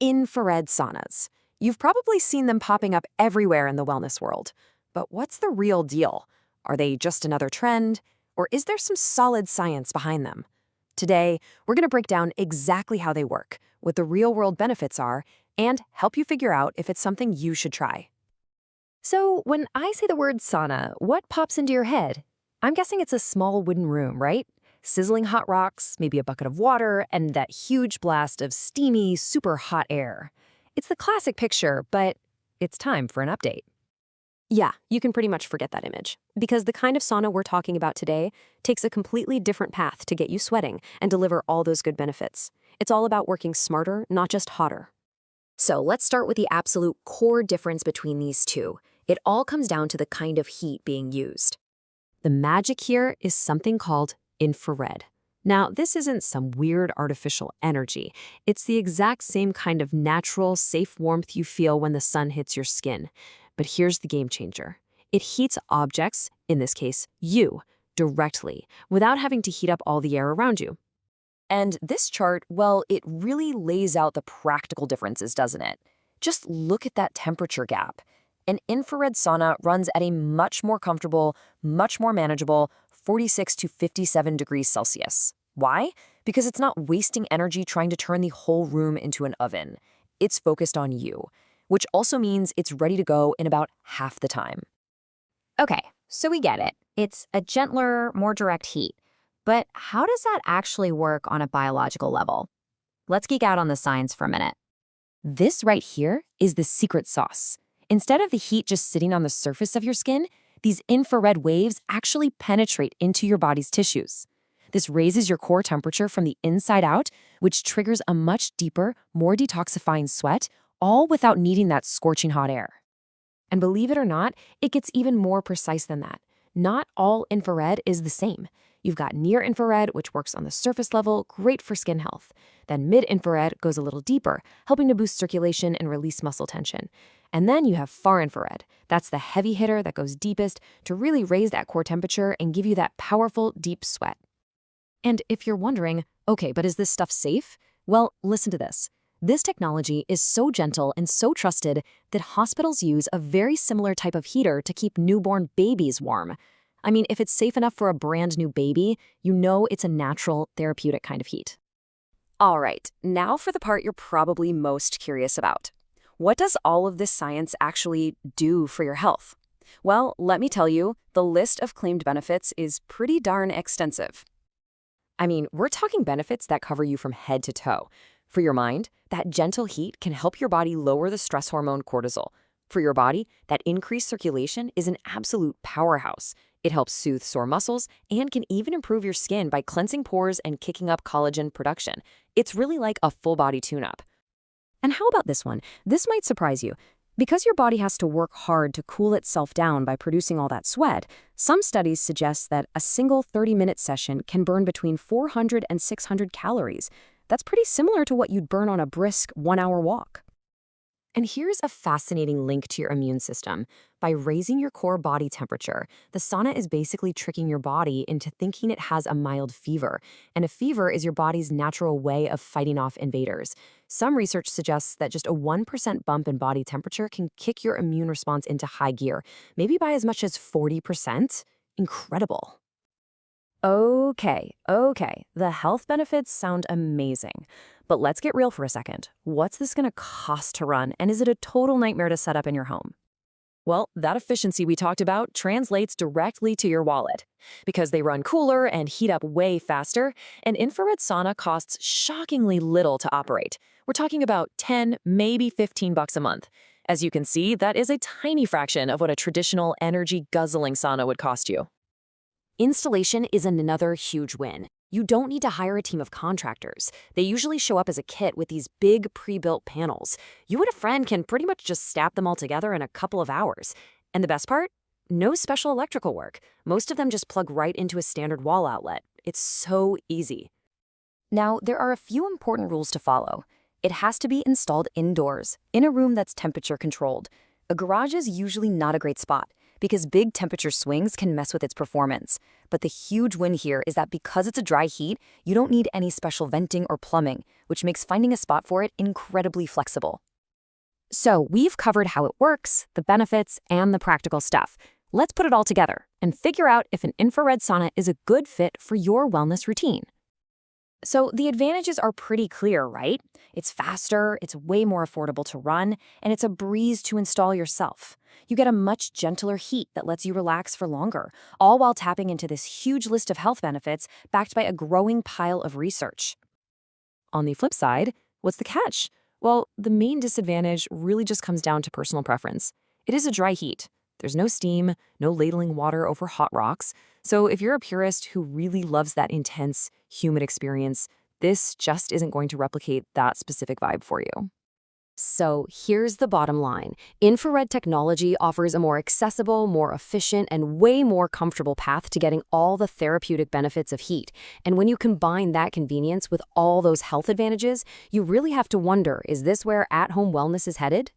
infrared saunas. You've probably seen them popping up everywhere in the wellness world. But what's the real deal? Are they just another trend? Or is there some solid science behind them? Today, we're going to break down exactly how they work, what the real-world benefits are, and help you figure out if it's something you should try. So, when I say the word sauna, what pops into your head? I'm guessing it's a small wooden room, right? Sizzling hot rocks, maybe a bucket of water, and that huge blast of steamy, super hot air. It's the classic picture, but it's time for an update. Yeah, you can pretty much forget that image, because the kind of sauna we're talking about today takes a completely different path to get you sweating and deliver all those good benefits. It's all about working smarter, not just hotter. So let's start with the absolute core difference between these two. It all comes down to the kind of heat being used. The magic here is something called infrared. Now, this isn't some weird artificial energy. It's the exact same kind of natural, safe warmth you feel when the sun hits your skin. But here's the game changer. It heats objects, in this case, you, directly, without having to heat up all the air around you. And this chart, well, it really lays out the practical differences, doesn't it? Just look at that temperature gap. An infrared sauna runs at a much more comfortable, much more manageable 46 to 57 degrees Celsius. Why? Because it's not wasting energy trying to turn the whole room into an oven. It's focused on you, which also means it's ready to go in about half the time. Okay, so we get it. It's a gentler, more direct heat. But how does that actually work on a biological level? Let's geek out on the science for a minute. This right here is the secret sauce. Instead of the heat just sitting on the surface of your skin, these infrared waves actually penetrate into your body's tissues. This raises your core temperature from the inside out, which triggers a much deeper, more detoxifying sweat, all without needing that scorching hot air. And believe it or not, it gets even more precise than that. Not all infrared is the same. You've got near-infrared, which works on the surface level, great for skin health. Then mid-infrared goes a little deeper, helping to boost circulation and release muscle tension. And then you have far-infrared. That's the heavy hitter that goes deepest to really raise that core temperature and give you that powerful, deep sweat. And if you're wondering, okay, but is this stuff safe? Well, listen to this. This technology is so gentle and so trusted that hospitals use a very similar type of heater to keep newborn babies warm. I mean, if it's safe enough for a brand new baby, you know it's a natural, therapeutic kind of heat. All right, now for the part you're probably most curious about. What does all of this science actually do for your health? Well, let me tell you, the list of claimed benefits is pretty darn extensive. I mean, we're talking benefits that cover you from head to toe. For your mind, that gentle heat can help your body lower the stress hormone cortisol. For your body, that increased circulation is an absolute powerhouse. It helps soothe sore muscles and can even improve your skin by cleansing pores and kicking up collagen production. It's really like a full-body tune-up. And how about this one? This might surprise you. Because your body has to work hard to cool itself down by producing all that sweat, some studies suggest that a single 30-minute session can burn between 400 and 600 calories. That's pretty similar to what you'd burn on a brisk 1-hour walk. And here's a fascinating link to your immune system. By raising your core body temperature, the sauna is basically tricking your body into thinking it has a mild fever. And a fever is your body's natural way of fighting off invaders. Some research suggests that just a 1% bump in body temperature can kick your immune response into high gear, maybe by as much as 40%. Incredible. Okay, the health benefits sound amazing. But let's get real for a second. What's this going to cost to run, and is it a total nightmare to set up in your home? Well, that efficiency we talked about translates directly to your wallet. Because they run cooler and heat up way faster, an infrared sauna costs shockingly little to operate. We're talking about 10, maybe 15 bucks a month. As you can see, that is a tiny fraction of what a traditional energy-guzzling sauna would cost you. Installation is another huge win. You don't need to hire a team of contractors. They usually show up as a kit with these big pre-built panels. You and a friend can pretty much just snap them all together in a couple of hours. And the best part? No special electrical work. Most of them just plug right into a standard wall outlet. It's so easy. Now, there are a few important rules to follow. It has to be installed indoors, in a room that's temperature controlled. A garage is usually not a great spot, because big temperature swings can mess with its performance. But the huge win here is that because it's a dry heat, you don't need any special venting or plumbing, which makes finding a spot for it incredibly flexible. So we've covered how it works, the benefits, and the practical stuff. Let's put it all together and figure out if an infrared sauna is a good fit for your wellness routine. So the advantages are pretty clear, right? It's faster, it's way more affordable to run, and it's a breeze to install yourself. You get a much gentler heat that lets you relax for longer, all while tapping into this huge list of health benefits backed by a growing pile of research. On the flip side, what's the catch? Well, the main disadvantage really just comes down to personal preference. It is a dry heat. There's no steam, no ladling water over hot rocks. So if you're a purist who really loves that intense, humid experience, this just isn't going to replicate that specific vibe for you. So here's the bottom line. Infrared technology offers a more accessible, more efficient, and way more comfortable path to getting all the therapeutic benefits of heat. And when you combine that convenience with all those health advantages, you really have to wonder, is this where at-home wellness is headed?